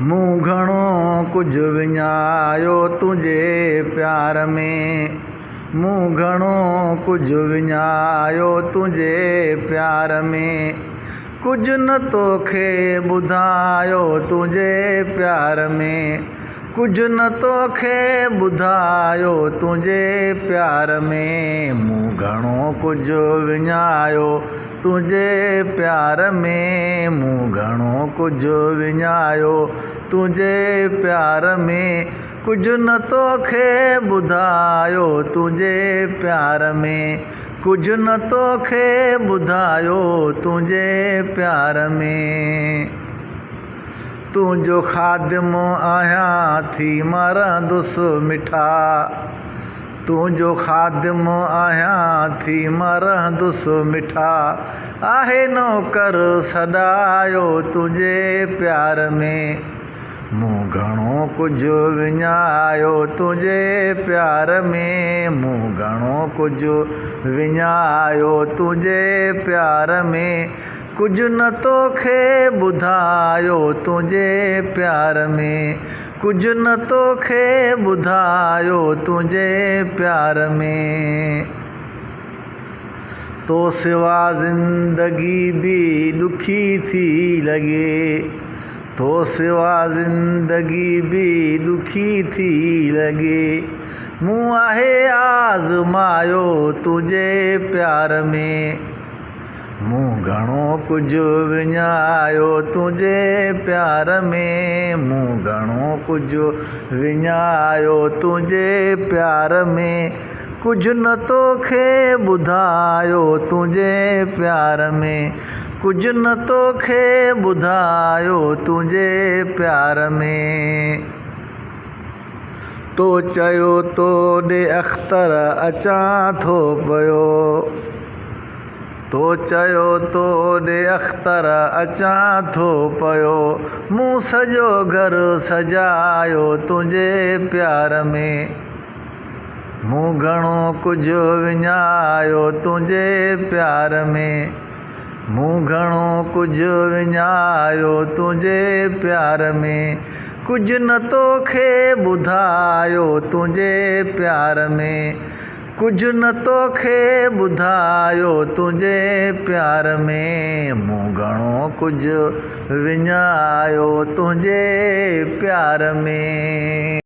मूं घणो कुझु विञायो तुंहिंजे प्यार में। मूं घणो कुझु विञायो तुंहिंजे प्यार में। कुझु न तोखे ॿुधायो तुंहिंजे प्यार में। कुझु न तोखे ॿुधायो तुंहिंजे प्यार में। मूं घणो कुझु विञायो तुंहिंजे प्यार में। मूं घणो कुझु विञायो तुंहिंजे प्यार में। कुझु न तोखे ॿुधायो तुंहिंजे प्यार में। कुझु न तोखे ॿुधायो तुंहिंजे प्यार में। तुंहिंजो ख़ादिम आहियां थी मरंदुसि मिठा। तुंहिंजो ख़ादिम आहियां थी मरंदुसि मिठा। आहे नौकर सॾायो तुंहिंजे प्यार में। मूं घणो कुझु विञायो तुंहिंजे प्यार में। मूं घणो कुझु विञायो तुंहिंजे प्यार में। कुझु न तोखे ॿुधायो तुंहिंजे प्यार में। कुझु न तोखे ॿुधायो तुंहिंजे प्यार में। तो सिवा ज़िंदगी बि ॾुखी थी लॻे। तो सिवा ज़िंदगी बि ॾुखी थी लॻे। मूं आहे आज़मायो तुंहिंजे प्यार में। मूं घणो कुझु विञायो तुंहिंजे प्यार में। मूं घणो कुझु विञायो तुंहिंजे प्यार में। कुझु न तोखे ॿुधायो तुंहिंजे प्यार में। कुझु न तोखे ॿुधायो तुंहिंजे प्यार में। तो चयो तो ॾे अख़्तर अचां थो पियो। तो चयो तो ॾे अख़्तर अचां थो पियो। मूं सॼो घरु सजायो तुंहिंजे प्यार में। मूं घणो कुझु विञायो तुंहिंजे प्यार में। मूं घणो कुझु विञायो तुंहिंजे प्यार में। कुझु न तोखे ॿुधायो तुंहिंजे प्यार में। कुझु न तोखे ॿुधायो तुंहिंजे प्यार में। मूं घणो कुझु विञायो तुंहिंजे प्यार में।